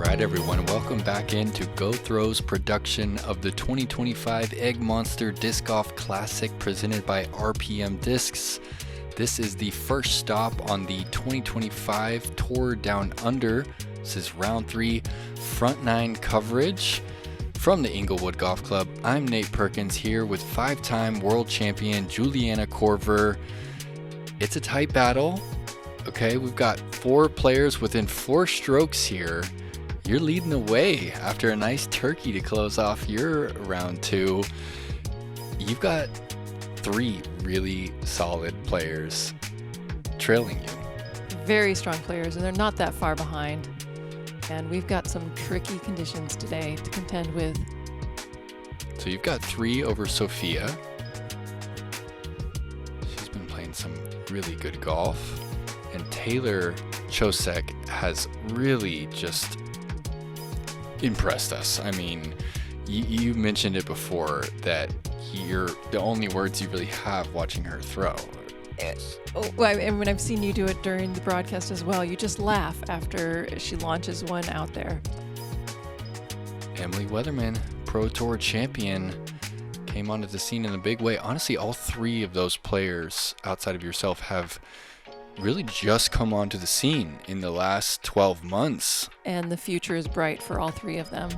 right, everyone, welcome back into Go Throw's production of the 2025 Egmonster Disc Golf Classic presented by RPM Discs. This is the first stop on the 2025 Tour Down Under. This is round 3, front 9 coverage from the Inglewood Golf Club. I'm Nate Perkins here with 5-time world champion Juliana Korver. It's a tight battle. Okay, we've got 4 players within 4 strokes here. You're leading the way after a nice turkey to close off your round 2. You've got 3 really solid players trailing you. Very strong players, and they're not that far behind. And we've got some tricky conditions today to contend with. So you've got 3 over Sofia. She's been playing some really good golf. And Taylor Chocek has really just impressed us. I mean, you mentioned it before that you're the only words you really have watching her throw. And when I've seen you do it during the broadcast as well, you just laugh after she launches one out there. Emily Weatherman, Pro Tour champion, came onto the scene in a big way. Honestly, all 3 of those players outside of yourself have really just come onto the scene in the last 12 months. And the future is bright for all 3 of them.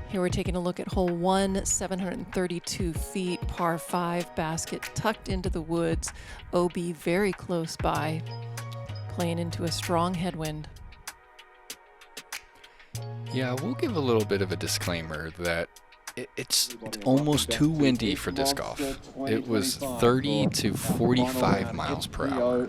Here we're taking a look at hole 1, 732 feet, par 5 basket tucked into the woods. OB very close by, playing into a strong headwind. Yeah, we'll give a little bit of a disclaimer that it's almost too windy for disc golf. It was 30 to 45 miles per hour.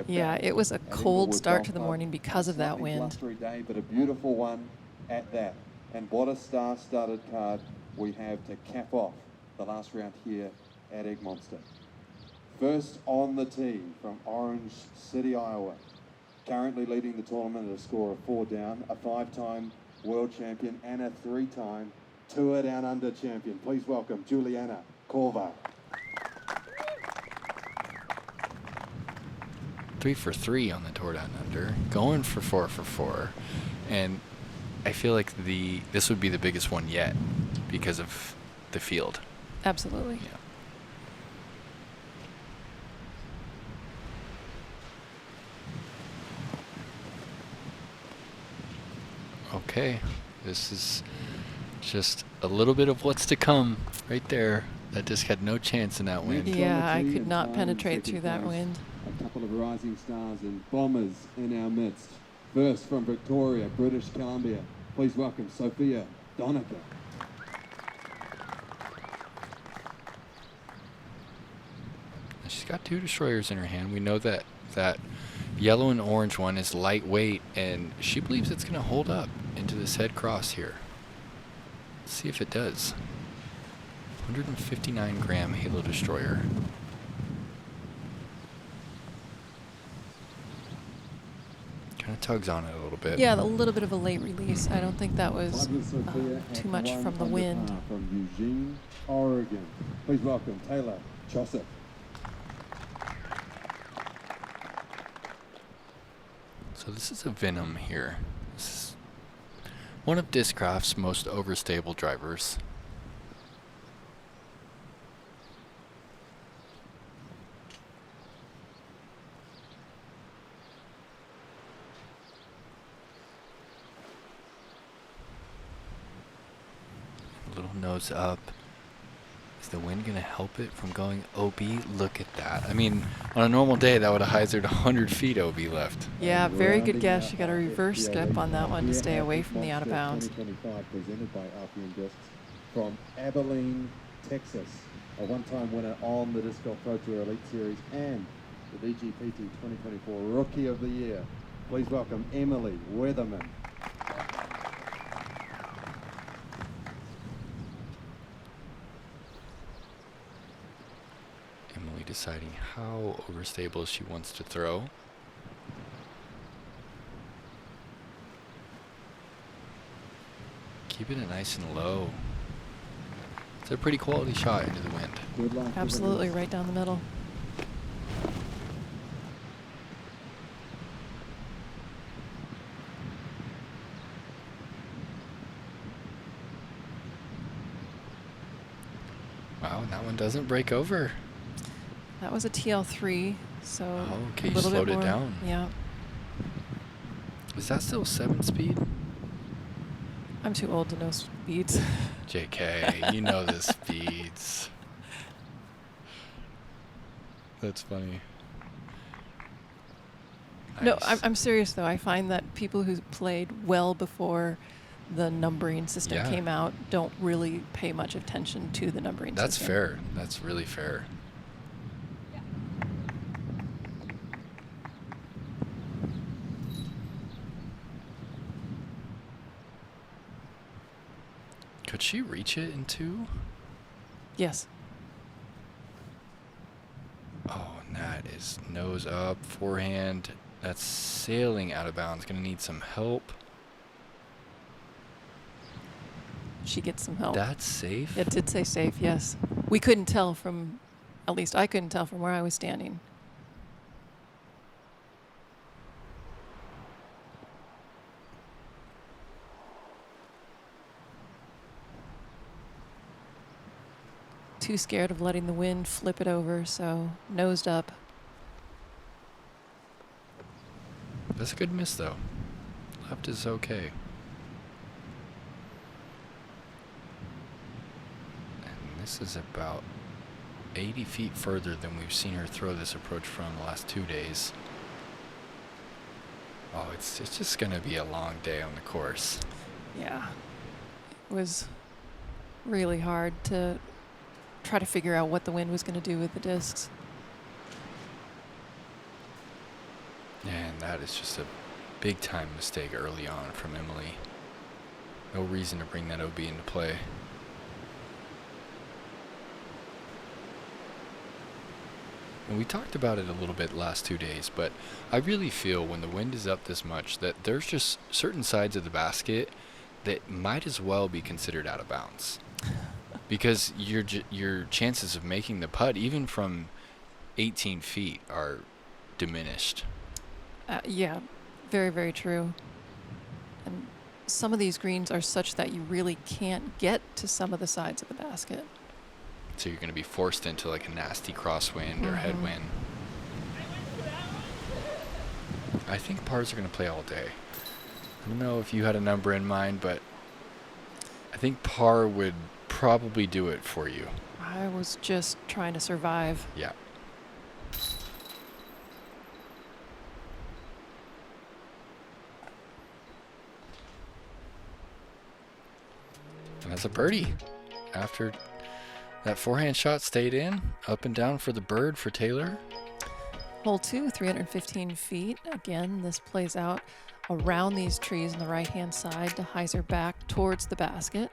Yeah, it was a cold start to the morning because of that wind. But a beautiful one at that. And what a star-studded card we have to cap off the last round here at Egmonster. First on the tee from Orange City, Iowa. Currently leading the tournament at a score of 4 down, a 5-time world champion and a 3-time Tour Down Under champion. Please welcome Juliana Korver. 3 for 3 on the Tour Down Under, going for 4 for 4, and I feel like this would be the biggest one yet because of the field. Absolutely. Yeah. Okay, this is just a little bit of what's to come right there. That disc had no chance in that wind. Yeah, I could not penetrate through that wind. A couple of rising stars and bombers in our midst. First from Victoria, British Columbia. Please welcome Sofia Donnecke. She's got 2 destroyers in her hand. We know that yellow and orange one is lightweight, and she believes it's going to hold up into this head cross here. Let's see if it does. 159 gram Halo Destroyer. Kind of tugs on it a little bit. Yeah, a little bit of a late release. I don't think that was too much from the wind. From Eugene, Oregon. Please welcome Taylor Chocek. So this is a Venom here. This is one of Discraft's most overstable drivers. A little nose up. Is the wind going to help it from going OB? Look at that. I mean, on a normal day, that would have hazarded 100 feet OB left. Yeah, very good guess. You got a reverse step on that one to stay away from the out of bounds. 2025 presented by RPM Discs from Abilene, Texas. A one-time winner on the Disc Golf Pro Tour Elite Series and the DGPT 2024 Rookie of the Year. Please welcome Emily Weatherman. Emily deciding how overstable she wants to throw. Keeping it nice and low. It's a pretty quality shot into the wind. Absolutely, right down the middle. Wow, and that one doesn't break over. That was a TL3, so okay, a you little slowed bit it more. down. Yeah. Is that still 7-speed? I'm too old to know speeds. JK, you know the speeds. That's funny. No, Nice. I'm serious though. I find that people who played well before the numbering system Yeah. came out don't really pay much attention to the numbering That's system. fair. That's really fair. Could she reach it in 2? Yes. Oh, and that is nose up, forehand. That's sailing out of bounds. Gonna need some help. She gets some help. That's safe? It did say safe, yes. We couldn't tell from, at least I couldn't tell from where I was standing. Too scared of letting the wind flip it over, so nosed up. That's a good miss, though. Left is okay. And this is about 80 feet further than we've seen her throw this approach from the last 2 days. Oh, it's just going to be a long day on the course. Yeah. It was really hard to try to figure out what the wind was going to do with the discs. And that is just a big time mistake early on from Emily. No reason to bring that OB into play. And we talked about it a little bit the last 2 days, but I really feel when the wind is up this much that there's just certain sides of the basket that might as well be considered out of bounds. Because your chances of making the putt, even from 18 feet, are diminished. Yeah, very, very true. And some of these greens are such that you really can't get to some of the sides of the basket. So you're going to be forced into like a nasty crosswind or headwind. I think pars are going to play all day. I don't know if you had a number in mind, but I think par would probably do it for you. I was just trying to survive. Yeah. And that's a birdie. After that forehand shot stayed in, up and down for the bird for Taylor. Hole 2, 315 feet. Again, this plays out around these trees on the right-hand side to hyzer back towards the basket.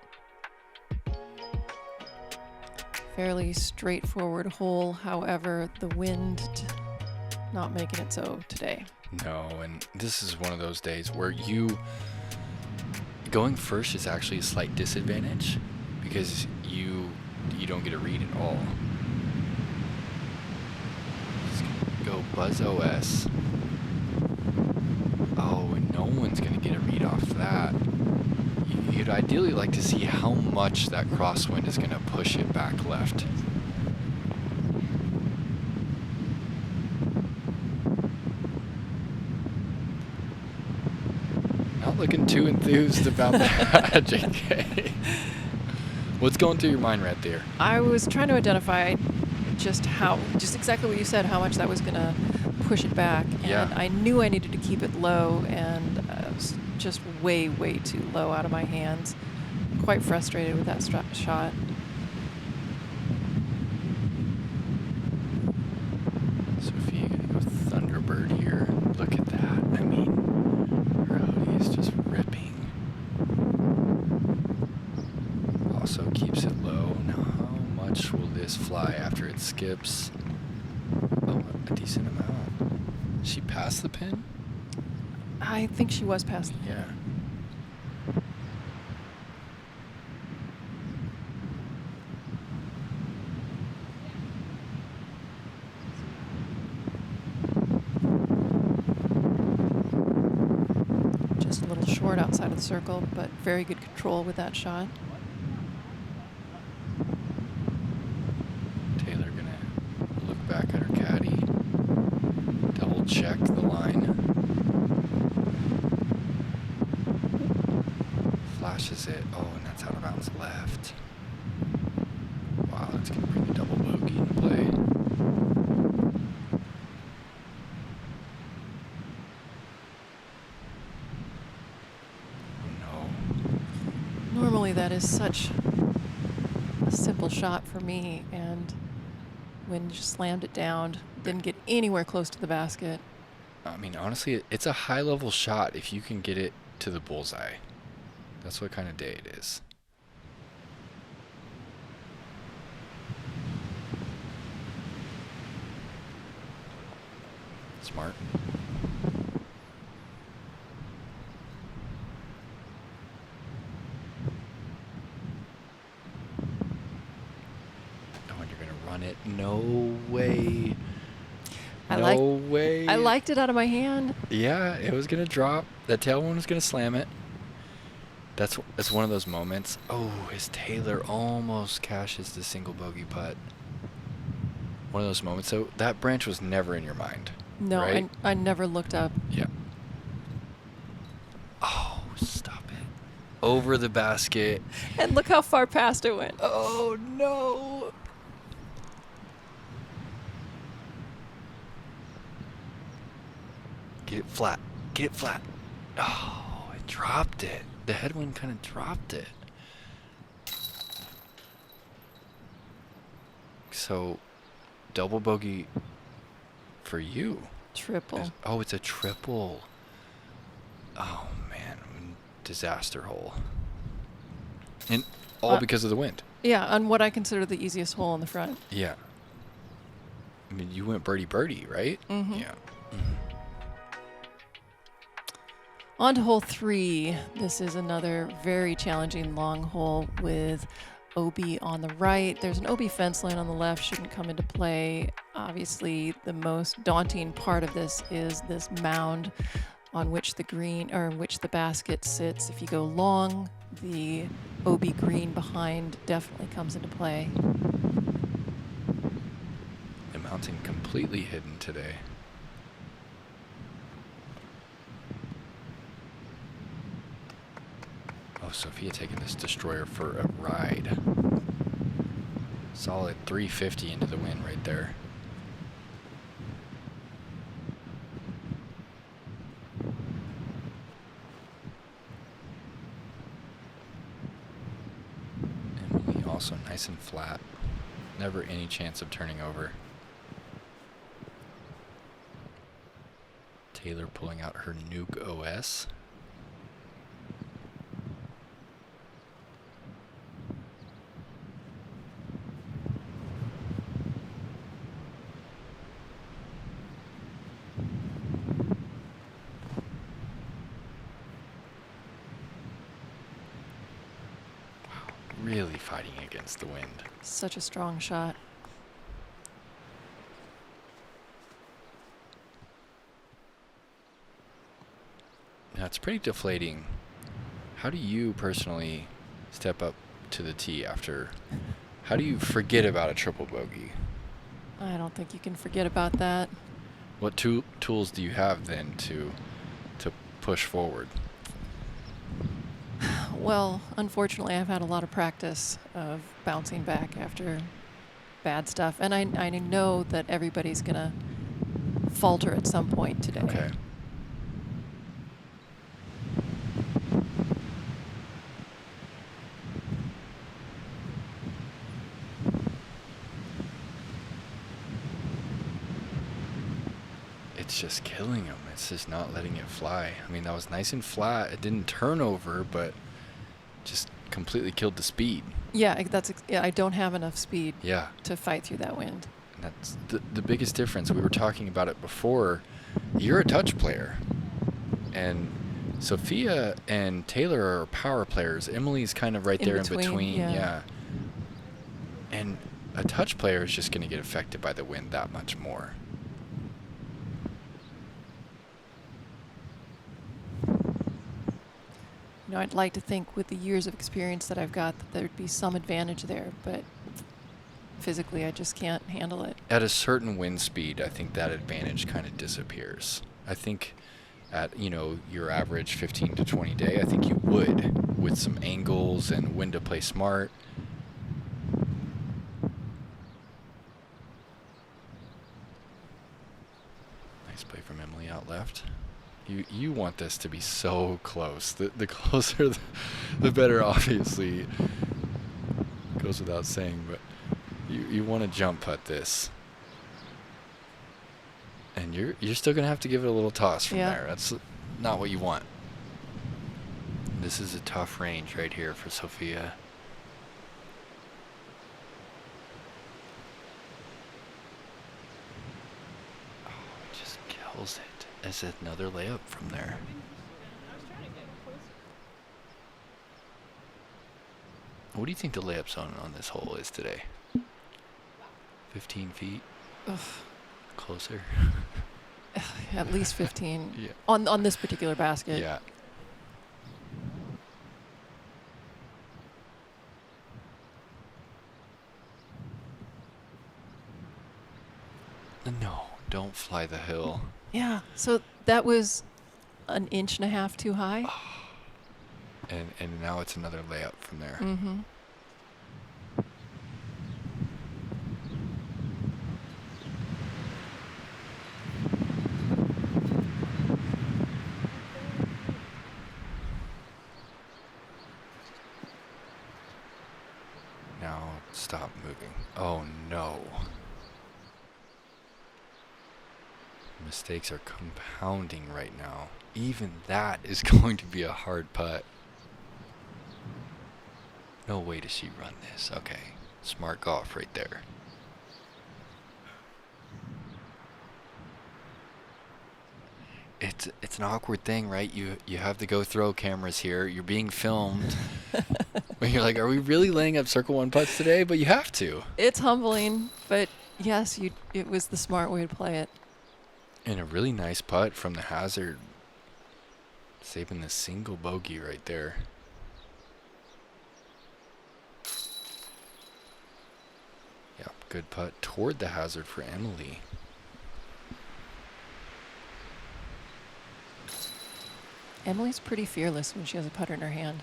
Fairly straightforward hole, however, the wind not making it so today. No, and this is one of those days where going first is actually a slight disadvantage because you don't get a read at all. Just go Buzz OS. Oh, and no one's gonna get a read off that. You'd ideally like to see how much that crosswind is gonna push it back left. Not looking too enthused about that, JK. What's going through your mind right there? I was trying to identify just exactly what you said, how much that was going to push it back. And Yeah. I knew I needed to keep it low, and it was just way, way too low out of my hands. Quite frustrated with that shot. Sofia gonna go Thunderbird here. Look at that. I mean, her hoodie is just ripping. Also keeps it low. Now, how much will this fly after it skips? Oh, a decent amount. She passed the pin? I think she was past. Yeah. Just a little short outside of the circle, but very good control with that shot. It's going to bring the double bogey into play. Normally that is such a simple shot for me, and when you just slammed it down, didn't get anywhere close to the basket. I mean, honestly, it's a high-level shot if you can get it to the bullseye. That's what kind of day it is. Smart. It. No way. No way. I liked it out of my hand. Yeah, it was gonna drop. That tail one was gonna slam it. That's one of those moments. Oh, his Taylor almost cashes the single bogey putt. One of those moments. So that branch was never in your mind. No, right? I never looked up. Yeah. Oh, stop it. Over the basket. And look how far past it went. Oh no. Get it flat. Get it flat. Oh, it dropped it. The headwind kind of dropped it. So, double bogey for you. Triple. Oh, it's a triple. Oh, man. Disaster hole. And all because of the wind. Yeah, on what I consider the easiest hole in the front. Yeah. I mean, you went birdie, right? Mm-hmm. Yeah. On to hole 3. This is another very challenging long hole with OB on the right. There's an OB fence line on the left, shouldn't come into play. Obviously, the most daunting part of this is this mound on which the basket sits. If you go long, the OB green behind definitely comes into play. The mountain completely hidden today. Oh, Sofia taking this destroyer for a ride. Solid 350 into the wind right there. Emily also nice and flat. Never any chance of turning over. Taylor pulling out her Nuke OS. Really fighting against the wind. Such a strong shot. Now it's pretty deflating. How do you personally step up to the tee after? How do you forget about a triple bogey? I don't think you can forget about that. What tools do you have then to push forward? Well, unfortunately, I've had a lot of practice of bouncing back after bad stuff, and I know that everybody's going to falter at some point today. Okay. It's just killing him. It's just not letting it fly. I mean, that was nice and flat. It didn't turn over, but just completely killed the speed. Yeah, I don't have enough speed Yeah. to fight through that wind. And that's the biggest difference. We were talking about it before. You're a touch player. And Sofia and Taylor are power players. Emily's kind of right there in between. Yeah. And a touch player is just going to get affected by the wind that much more. You know, I'd like to think with the years of experience that I've got that there'd be some advantage there, but physically I just can't handle it. At a certain wind speed, I think that advantage kind of disappears. I think at, your average 15 to 20 day, I think you would with some angles and when to play smart. Emily out left. You want this to be so close. The closer, the better, obviously. Goes without saying, but you want to jump putt this. And you're still going to have to give it a little toss from there. That's not what you want. This is a tough range right here for Sofia. Oh, just kills it. That's another layup from there. What do you think the layup zone on this hole is today? 15 feet? Ugh. Closer? At least 15. Yeah. On this particular basket. Yeah. No, don't fly the hill. Yeah, so that was an inch and a half too high. And now it's another layup from there. Mm-hmm. Now stop moving. Oh no. Mistakes are compounding right now. Even that is going to be a hard putt. No way does she run this. Okay. Smart golf right there. It's an awkward thing, right? You have the GoPro cameras here. You're being filmed. When you're like, are we really laying up circle one putts today? But you have to. It's humbling, but yes, it was the smart way to play it. And a really nice putt from the hazard. Saving the single bogey right there. Yep, good putt toward the hazard for Emily. Emily's pretty fearless when she has a putter in her hand.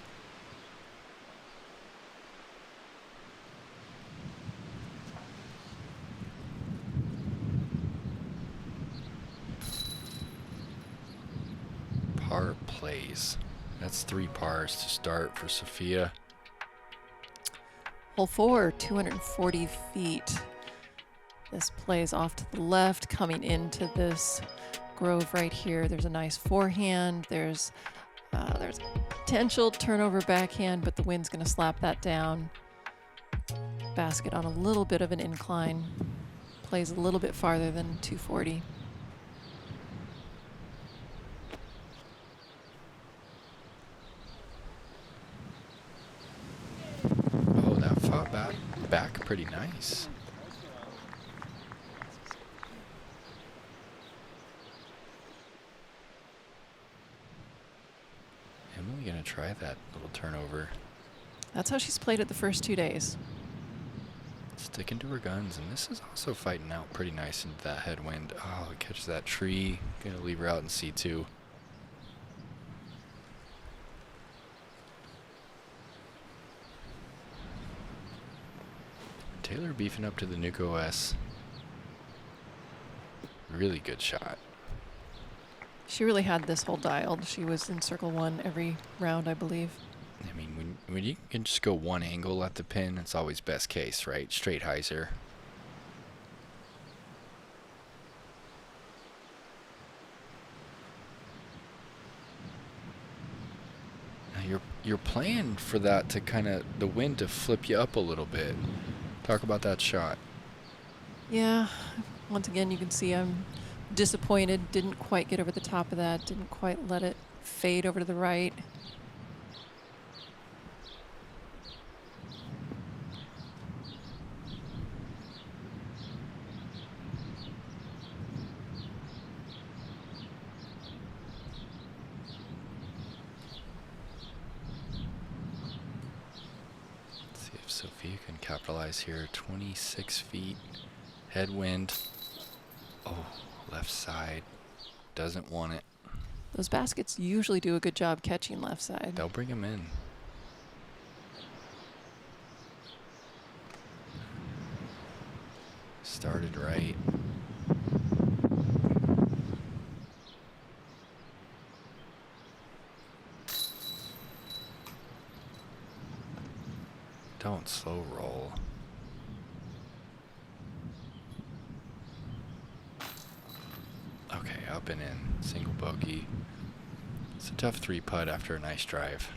Par plays. That's 3 pars to start for Sofia. Hole 4, 240 feet. This plays off to the left, coming into this grove right here. There's a nice forehand. There's potential turnover backhand, but the wind's going to slap that down. Basket on a little bit of an incline. Plays a little bit farther than 240. Oh, that fought back pretty nice. Emily gonna try that little turnover. That's how she's played it the first 2 days. Sticking to her guns, and this is also fighting out pretty nice into that headwind. Oh, it catches that tree. Gonna leave her out in C2. Taylor beefing up to the Nuke OS. Really good shot. She really had this hole dialed. She was in circle 1 every round, I believe. I mean, when you can just go one angle at the pin, it's always best case, right? Straight hyzer. Now you're playing for that to kind of, the wind to flip you up a little bit. Talk about that shot. Yeah, once again, you can see I'm disappointed. Didn't quite get over the top of that. Didn't quite let it fade over to the right. Let's see if Sofia can capitalize here. 26 feet, headwind. Oh, left side. Doesn't want it. Those baskets usually do a good job catching left side. They'll bring him in. Started right. going slow roll. Okay, up and in. Single bogey. It's a tough 3-putt after a nice drive.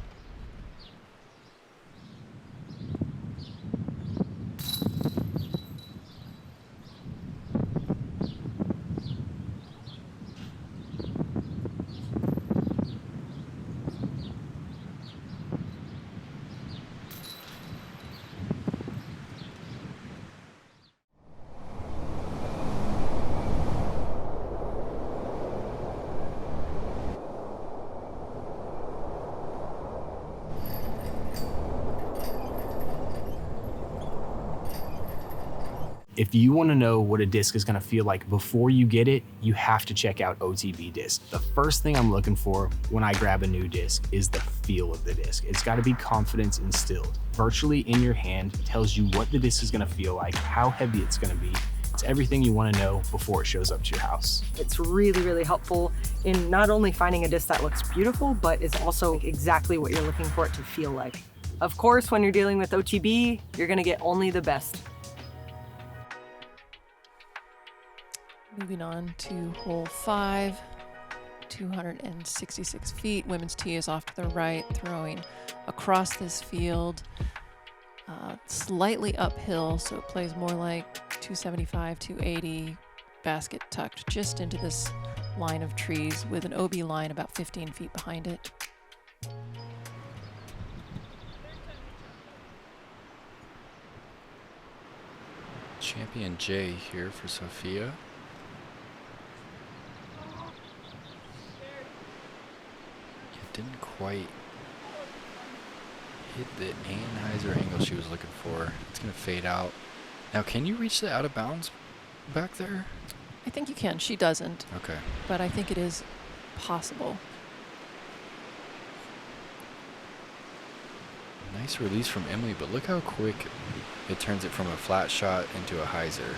If you want to know what a disc is going to feel like before you get it, you have to check out OTB disc. The first thing I'm looking for when I grab a new disc is the feel of the disc. It's got to be confidence instilled. Virtually in your hand, it tells you what the disc is going to feel like, how heavy it's going to be. It's everything you want to know before it shows up to your house. It's really, really helpful in not only finding a disc that looks beautiful, but is also exactly what you're looking for it to feel like. Of course, when you're dealing with OTB, you're going to get only the best. Moving on to hole 5, 266 feet. Women's tee is off to the right, throwing across this field, slightly uphill, so it plays more like 275, 280, basket tucked just into this line of trees with an OB line about 15 feet behind it. Champion J here for Sofia. Didn't quite hit the Anheuser angle she was looking for. It's going to fade out. Now, can you reach the out of bounds back there? I think you can. She doesn't. Okay. But I think it is possible. Nice release from Emily, but look how quick it turns it from a flat shot into a hyzer.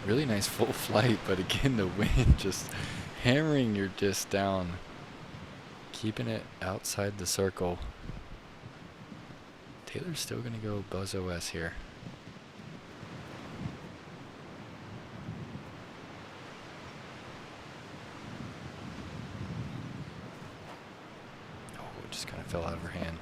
Really nice full flight, but again, the wind just hammering your disc down, keeping it outside the circle. Taylor's still going to go Buzz OS here. Oh, it just kind of fell out of her hand.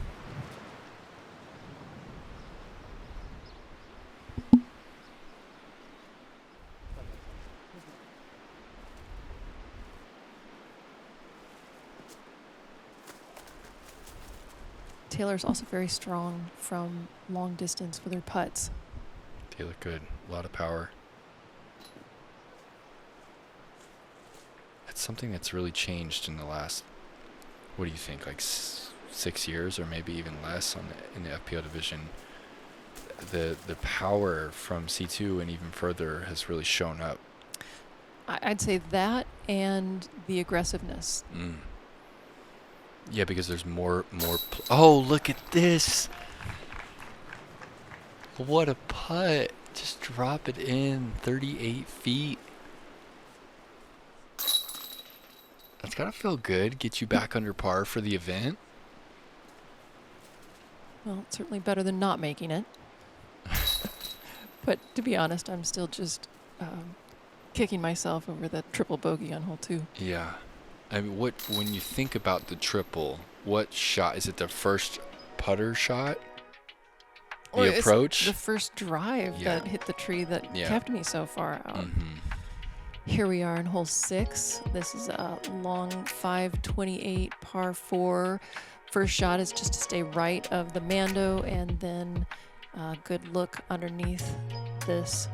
Taylor's also very strong from long distance with her putts. Taylor good. A lot of power. It's something that's really changed in the last, what do you think, like 6 years or maybe even less in the FPO division. The power from C2 and even further has really shown up. I'd say that and the aggressiveness. Yeah, because there's more. Oh, look at this! What a putt! Just drop it in 38 feet. That's gotta feel good. Get you back under par for the event. Well, it's certainly better than not making it. But to be honest, I'm still just kicking myself over the triple bogey on hole 2. Yeah. I mean, when you think about the triple, what shot is it? The first putter shot, the approach, the first drive that hit the tree that kept me so far out. Here we are in hole 6. This is a long 528 par 4. First shot is just to stay right of the Mando, and then a good look underneath this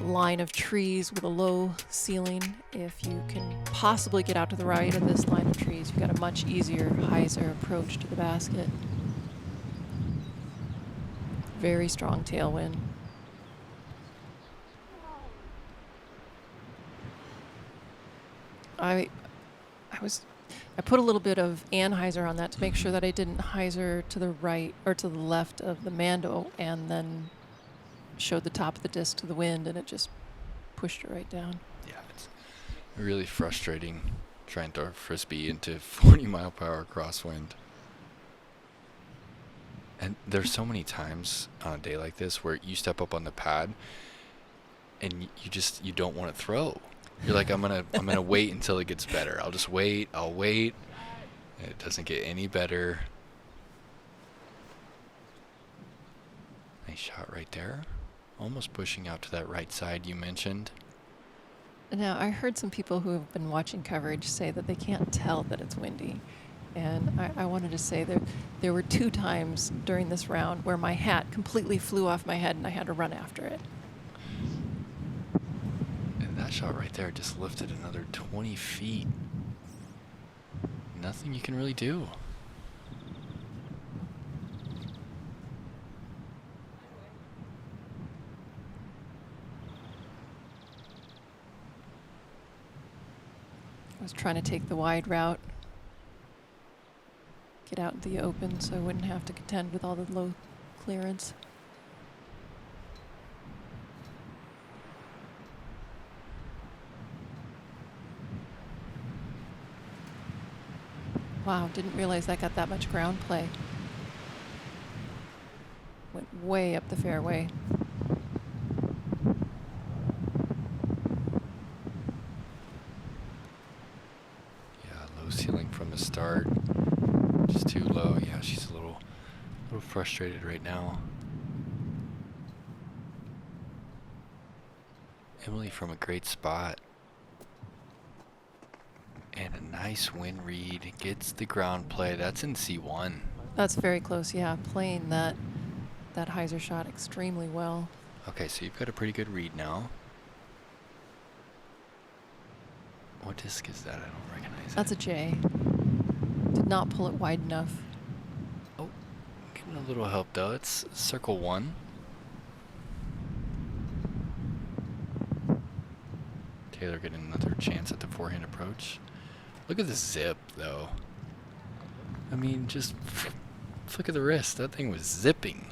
line of trees with a low ceiling. If you can possibly get out to the right of this line of trees, you've got a much easier hyzer approach to the basket. Very strong tailwind. I was I put a little bit of anhyzer on that to make sure that I didn't hyzer to the right or to the left of the Mando, and then showed the top of the disc to the wind, and it just pushed it right down. Yeah, it's really frustrating trying to throw a frisbee into 40-mile-per-hour crosswind. And there's so many times on a day like this where you step up on the pad and you don't want to throw. You're like, I'm gonna wait until it gets better. I'll just wait. I'll wait. And it doesn't get any better. Nice shot right there. Almost pushing out to that right side you mentioned. Now, I heard some people who have been watching coverage say that they can't tell that it's windy. And I wanted to say that there were 2 times during this round where my hat completely flew off my head and I had to run after it. And that shot right there just lifted another 20 feet. Nothing you can really do. I was trying to take the wide route, get out into the open so I wouldn't have to contend with all the low clearance. Wow, didn't realize that got that much ground play. Went way up the fairway. Ceiling from the start, just too low. Yeah, she's a little frustrated right now. Emily from a great spot and a nice wind read, gets the ground play. That's in C1. That's very close. Yeah, playing that hyzer shot extremely well. Okay, so you've got a pretty good read now. What disc is that? I don't recognize That's it. a J. Did not pull it wide enough. Oh, giving a little help though. It's circle 1. Taylor getting another chance at the forehand approach. Look at the zip though. I mean, just flick of the wrist. That thing was zipping.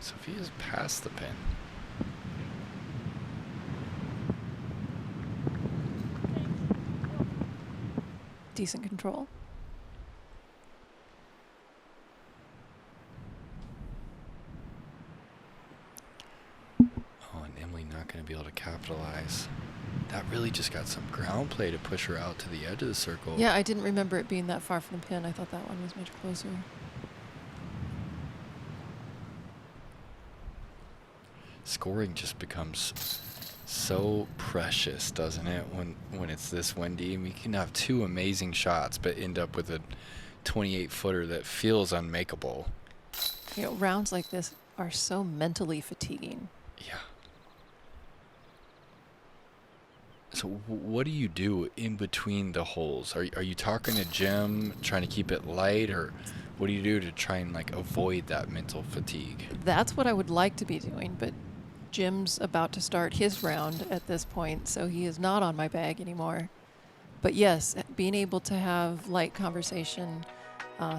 Sofia's past the pin. Decent control. Oh, and Emily not going to be able to capitalize. That really just got some ground play to push her out to the edge of the circle. Yeah, I didn't remember it being that far from the pin. I thought that one was much closer. Scoring just becomes so precious, doesn't it, when it's this windy? And we can have 2 amazing shots but end up with a 28-footer that feels unmakeable. You know, rounds like this are so mentally fatiguing. Yeah. So what do you do in between the holes? Are you talking to Jim, trying to keep it light, or what do you do to try and like avoid that mental fatigue? That's what I would like to be doing, but Jim's about to start his round at this point, so he is not on my bag anymore. But yes, being able to have light conversation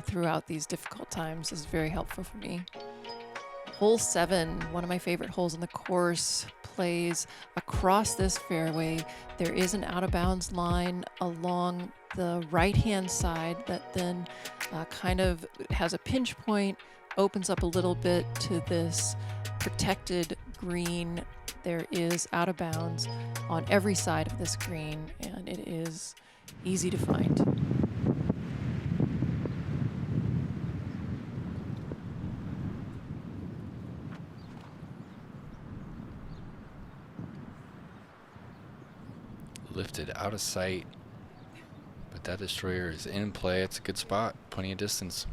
throughout these difficult times is very helpful for me. Hole 7, one of my favorite holes in the course, plays across this fairway. There is an out-of-bounds line along the right-hand side that then kind of has a pinch point, opens up a little bit to this protected green. There is out of bounds on every side of this green, and it is easy to find. Lifted out of sight, but that destroyer is in play. It's a good spot, plenty of distance.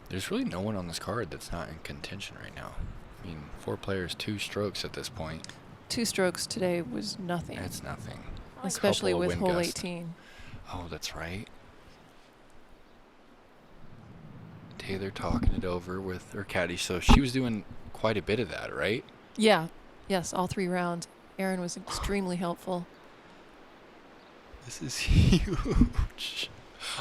There's really no one on this card that's not in contention right now. I mean, 4 players, 2 strokes at this point. 2 strokes today was nothing. It's nothing. especially Couple of with wind hole gusts. 18. Oh, that's right. Taylor talking it over with her caddy, so she was doing quite a bit of that, right? Yeah. Yes, all 3 rounds. Erin was extremely helpful. This is huge.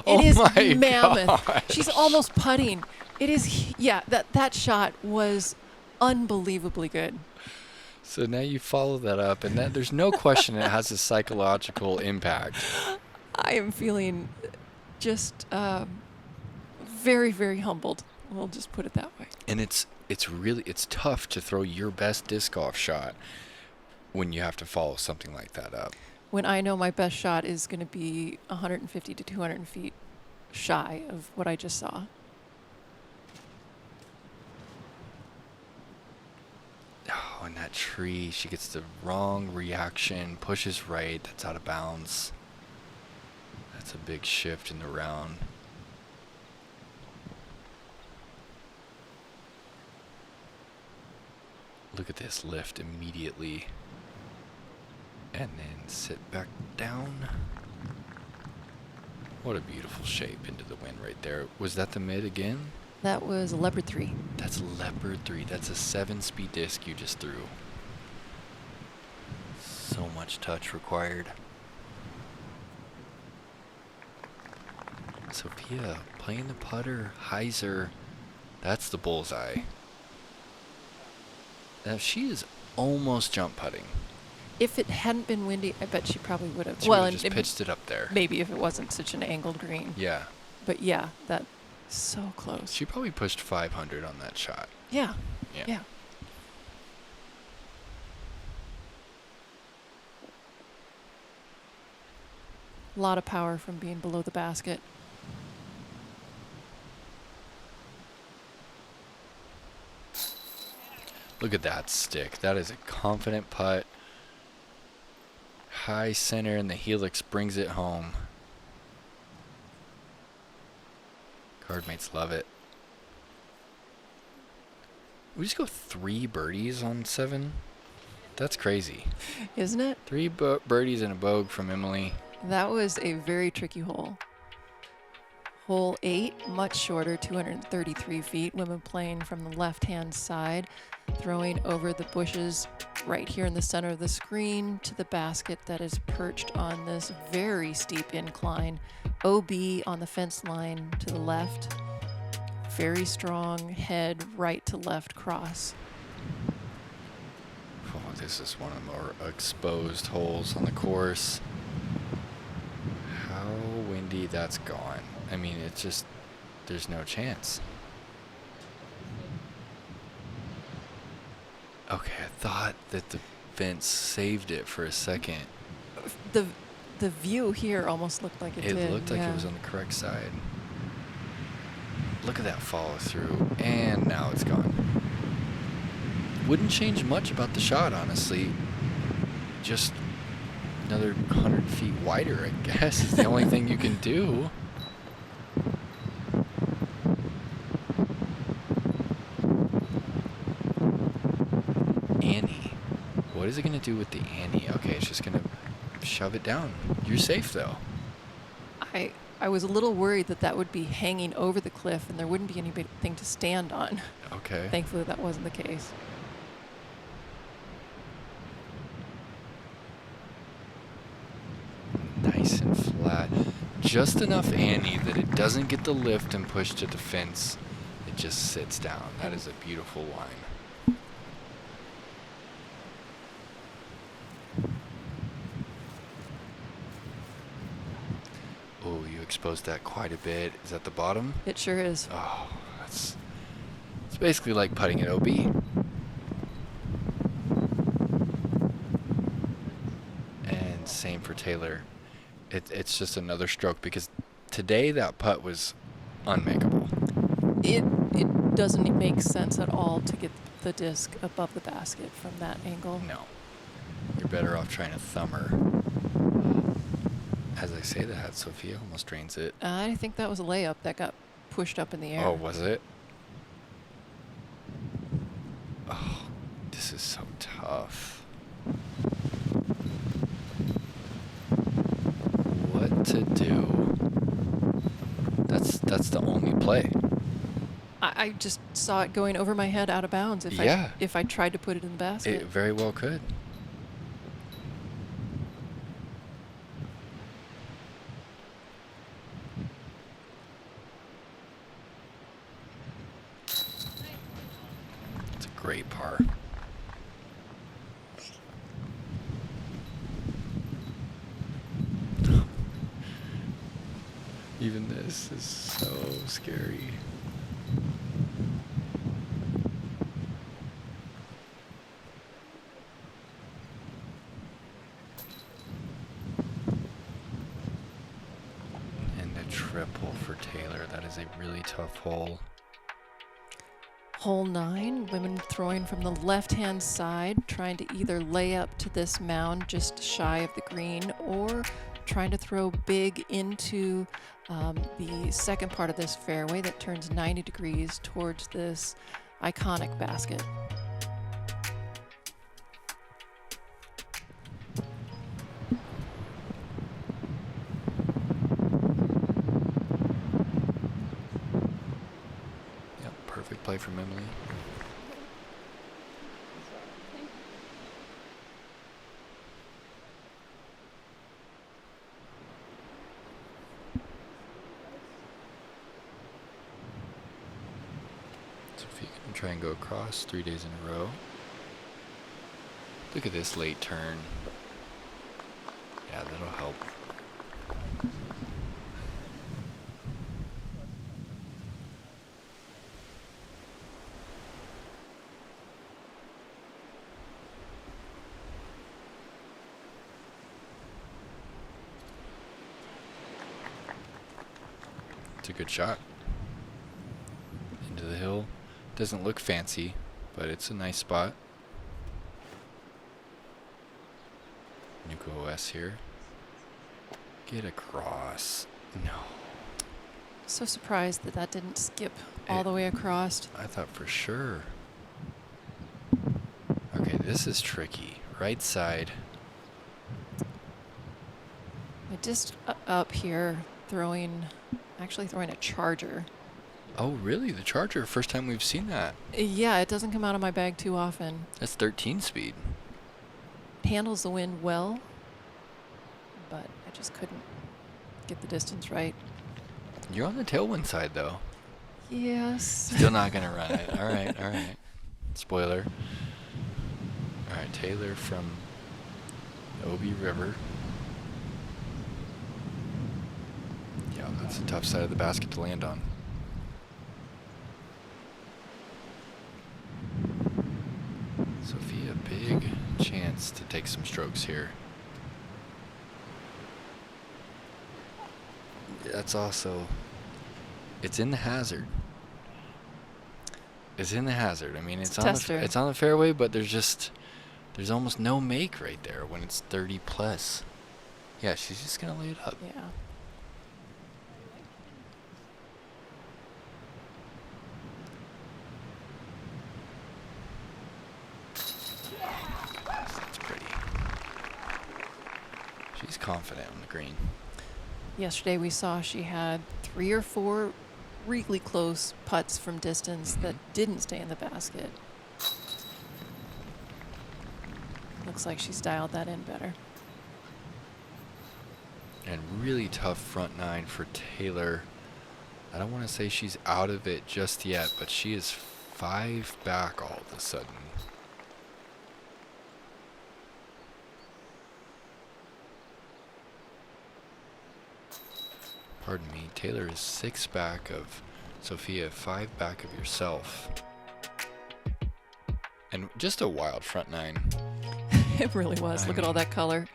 It is my mammoth. gosh. She's almost putting. It is, yeah, that shot was unbelievably good. So now you follow that up, and that, there's no question it has a psychological impact. I am feeling just very, very humbled. We'll just put it that way. And it's tough to throw your best disc golf shot when you have to follow something like that up. When I know my best shot is going to be 150 to 200 feet shy of what I just saw. Oh, and that tree, she gets the wrong reaction, pushes right, that's out of bounds. That's a big shift in the round. Look at this lift immediately. And then sit back down. What a beautiful shape into the wind right there. Was that the mid again? That was a Leopard 3. That's Leopard 3. That's a 7-speed disc you just threw. So much touch required. Sophia playing the putter. Heiser. That's the bullseye. Now she is almost jump putting. If it hadn't been windy, I bet she probably would have. She Well, would've and just pitched it up there. maybe if it wasn't such an angled green. Yeah. But yeah, that so close. She probably pushed 500 on that shot. Yeah. Yeah. Yeah. A lot of power from being below the basket. Look at that stick. That is a confident putt. High center and the helix brings it home. Cardmates love it. We just go 3 birdies on 7? That's crazy. Isn't it? 3 birdies and a bogue from Emily. That was a very tricky hole. Hole 8, much shorter, 233 feet. Women playing from the left-hand side, throwing over the bushes right here in the center of the screen to the basket that is perched on this very steep incline. OB on the fence line to the left. Very strong head right to left cross. Oh, this is one of the more exposed holes on the course. How windy that's gone. I mean, it's just, there's no chance. Okay, I thought that the fence saved it for a second. The view here almost looked like it did. It looked like yeah. it was on the correct side. Look at that follow through, and now it's gone. Wouldn't change much about the shot, honestly. Just another 100 feet wider, I guess, is the only thing you can do. Annie. What is it going to do with the Annie? Okay, it's just going to shove it down. You're safe, though. I was a little worried that would be hanging over the cliff and there wouldn't be anything to stand on. Okay. Thankfully, that wasn't the case. Nice and flat. Just enough Annie that it doesn't get the lift and push to the fence. It just sits down. That is a beautiful line. Oh, you exposed that quite a bit. Is that the bottom? It sure is. Oh, it's basically like putting at OB. And same for Taylor. It's just another stroke because today that putt was unmakeable. It doesn't make sense at all to get the disc above the basket from that angle. No. You're better off trying to thumb her. As I say that, Sophia almost drains it. I think that was a layup that got pushed up in the air. Oh, was it? Oh, this is so tough. to do? That's the only play. I just saw it going over my head out of bounds if I tried to put it in the basket. It very well could. It's a great par. Even this is so scary. And a triple for Taylor. That is a really tough hole. Hole 9, women throwing from the left-hand side, trying to either lay up to this mound just shy of the green or trying to throw big into the second part of this fairway that turns 90 degrees towards this iconic basket. Yep, perfect play from Emily. Sophia can try and go across 3 days in a row. Look at this late turn. Yeah, that'll help. It's a good shot. Into the hill. Doesn't look fancy, but it's a nice spot. Nuko OS here. Get across. No. So surprised that that didn't skip all the way across. I thought for sure. Okay, this is tricky. Right side. I just up here actually throwing a charger. Oh, really? The charger? First time we've seen that. Yeah, it doesn't come out of my bag too often. That's 13 speed. Handles the wind well, but I just couldn't get the distance right. You're on the tailwind side, though. Yes. Still not going to run it. All right, all right. Spoiler. All right, Taylor from Obi River. Yeah, that's a tough side of the basket to land on. Sophia, big chance to take some strokes here. That's also, it's in the hazard. It's in the hazard. I mean, it's on the fairway, but there's almost no make right there when it's 30 plus. Yeah, she's just gonna lay it up. Yeah. That's pretty. She's confident on the green. Yesterday we saw she had 3 or 4 really close putts from distance that didn't stay in the basket. Looks like she's dialed that in better. And really tough front 9 for Taylor. I don't want to say she's out of it just yet, but she is 5 back all of a sudden. Pardon me, Taylor is 6 back of Sophia, 5 back of yourself. And just a wild front 9. It really was. Look at all that color.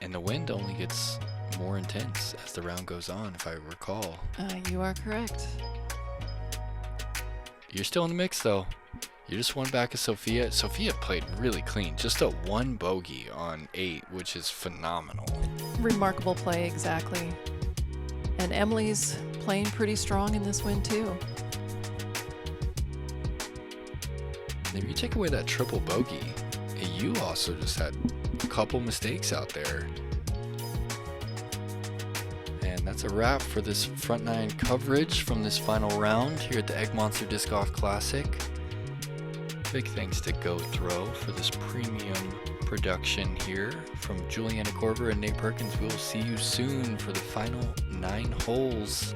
And the wind only gets more intense as the round goes on, if I recall. You are correct. You're still in the mix, though. You're just 1 back of Sophia. Sophia played really clean. Just a 1 bogey on 8, which is phenomenal. Remarkable play, exactly. And Emily's playing pretty strong in this win, too. If you take away that triple bogey, you also just had a couple mistakes out there. that's a wrap for this front nine coverage from this final round here at the Egmonster Disc Golf Classic. Big thanks to Go Throw for this premium production here. From Juliana Korver and Nate Perkins, we'll see you soon for the final 9 holes.